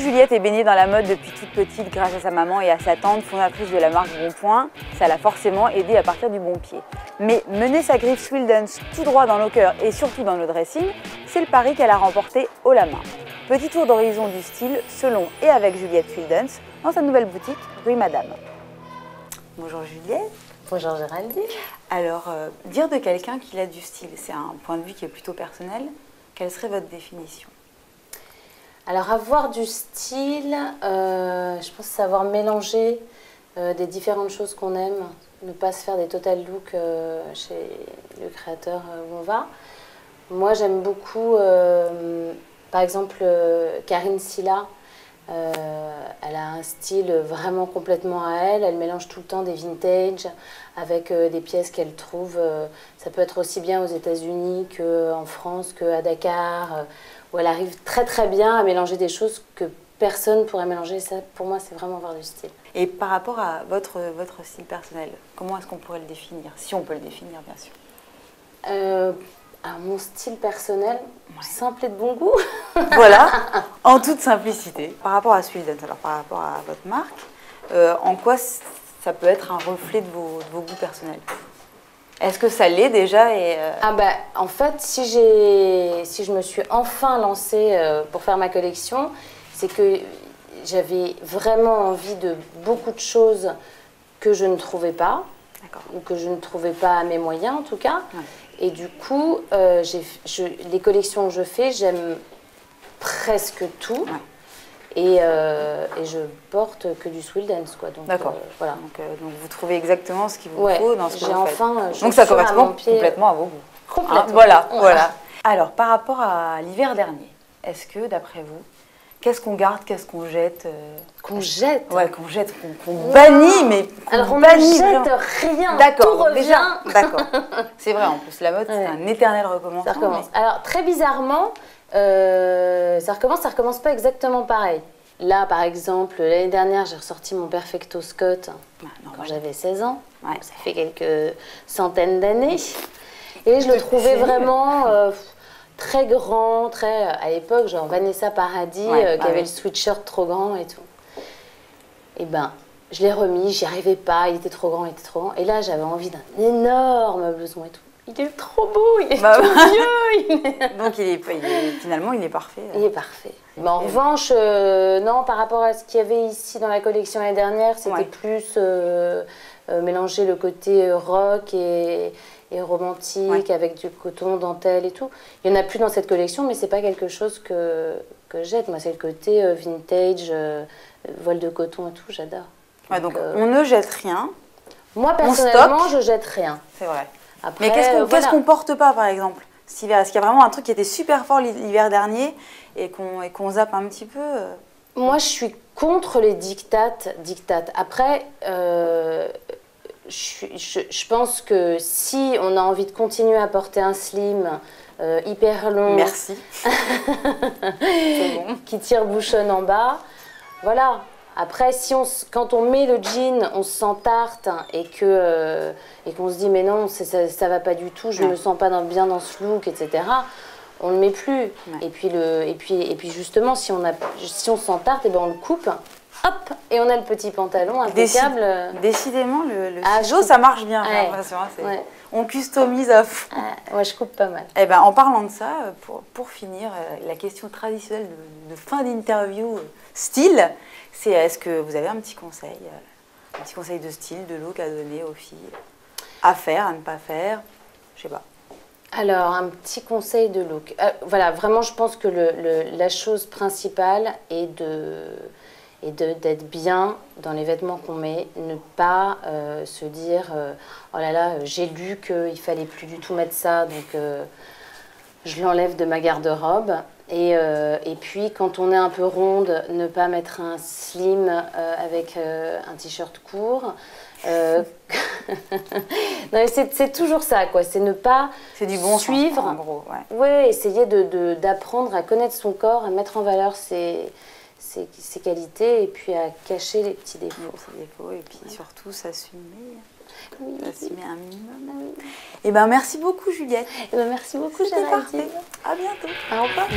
Juliette est baignée dans la mode depuis toute petite grâce à sa maman et à sa tante, fondatrice de la marque Bonpoint, ça l'a forcément aidée à partir du bon pied. Mais mener sa griffe Swildens tout droit dans nos cœurs et surtout dans nos dressings, c'est le pari qu'elle a remporté haut la main. Petit tour d'horizon du style, selon et avec Juliette Swildens, dans sa nouvelle boutique rue Madame. Bonjour Juliette. Bonjour Géraldine. Alors, dire de quelqu'un qu'il a du style, c'est un point de vue qui est plutôt personnel. Quelle serait votre définition? Alors, avoir du style, je pense savoir mélanger des différentes choses qu'on aime, ne pas se faire des total looks chez le créateur où on va. Moi, j'aime beaucoup, par exemple, Karine Silla. Elle a un style vraiment complètement à elle. Elle mélange tout le temps des vintage avec des pièces qu'elle trouve. Ça peut être aussi bien aux États-Unis qu'en France, qu'à Dakar, où elle arrive très très bien à mélanger des choses que personne ne pourrait mélanger. Ça, pour moi, c'est vraiment avoir du style. Et par rapport à votre style personnel, comment est-ce qu'on pourrait le définir? Si on peut le définir, bien sûr. Alors, mon style personnel, simple et de bon goût. Voilà, en toute simplicité. Par rapport à Swildens, alors par rapport à votre marque, en quoi ça peut être un reflet de vos goûts personnels? Est-ce que ça l'est déjà Ah bah, en fait, si je me suis enfin lancée pour faire ma collection, c'est que j'avais vraiment envie de beaucoup de choses que je ne trouvais pas, ou que je ne trouvais pas à mes moyens en tout cas. Ouais. Et du coup, les collections que je fais, j'aime presque tout. Ouais. Et je porte que du Swildens, quoi. D'accord. Voilà. Donc vous trouvez exactement ce qu'il vous faut dans ce que vous faites. Donc ça correspond complètement à vos goûts. Complètement. Hein, voilà. Alors, par rapport à l'hiver dernier, est-ce que, d'après vous, qu'est-ce qu'on garde, qu'est-ce qu'on jette Qu'on jette? Ouais, qu'on jette, qu'on bannit, mais alors on ne jette rien, tout revient. D'accord. C'est vrai, en plus, la mode, c'est un éternel recommencement. Ça recommence. Mais... Alors, très bizarrement, ça recommence pas exactement pareil. Là, par exemple, l'année dernière, j'ai ressorti mon Perfecto Scott quand j'avais 16 ans. Ouais. Ça fait quelques centaines d'années. Et je le trouvais vraiment... très grand, très... À l'époque, genre Vanessa Paradis, qui avait le sweatshirt trop grand et tout. Et ben, je l'ai remis, j'y arrivais pas, il était trop grand, Et là, j'avais envie d'un énorme blouson et tout. Il est trop beau, il est tout vieux. Donc, finalement, il est parfait. Il est parfait. Mais en revanche, non, par rapport à ce qu'il y avait ici dans la collection l'année dernière, c'était plus mélanger le côté rock et romantique, avec du coton, dentelle et tout. Il n'y en a plus dans cette collection, mais c'est pas quelque chose que je jette. Moi, c'est le côté vintage, voile de coton et tout, j'adore. Ouais, donc on ne jette rien. Moi, personnellement, je jette rien. C'est vrai. Après, mais qu'est-ce qu'on porte pas, par exemple, cet hiver? Est-ce qu'il y a vraiment un truc qui était super fort l'hiver dernier et qu'on zappe un petit peu Moi, je suis contre les dictates. Après... Je pense que si on a envie de continuer à porter un slim hyper long, merci, c'est bon, qui tire bouchonne en bas, voilà. Après, quand on met le jean, on se sent tarte et qu'on se dit mais non, ça va pas du tout, je me sens pas bien dans ce look, etc. On le met plus. Ouais. Et puis justement, si on se sent tarte, et ben on le coupe. Hop, et on a le petit pantalon impeccable. Décidément, le ciseau, ça marche bien. On customise à fond. Moi, je coupe pas mal. Eh ben, en parlant de ça, pour finir, la question traditionnelle de fin d'interview style, c'est est-ce que vous avez un petit conseil de style, de look à donner aux filles? À faire, à ne pas faire? Je sais pas. Alors, un petit conseil de look. Voilà, vraiment, je pense que la chose principale est d'être bien dans les vêtements qu'on met, ne pas se dire oh là là, j'ai lu qu'il fallait plus du tout mettre ça, donc je l'enlève de ma garde-robe. Et puis, quand on est un peu ronde, ne pas mettre un slim avec un t-shirt court. C'est toujours ça, quoi. C'est ne pas suivre. En gros, essayer d'apprendre à connaître son corps, à mettre en valeur ses qualités et puis à cacher les petits défauts. Et puis surtout s'assumer. S'assumer un minimum. Et ben merci beaucoup Juliette. Et ben merci beaucoup Géraldine. À bientôt. Au revoir.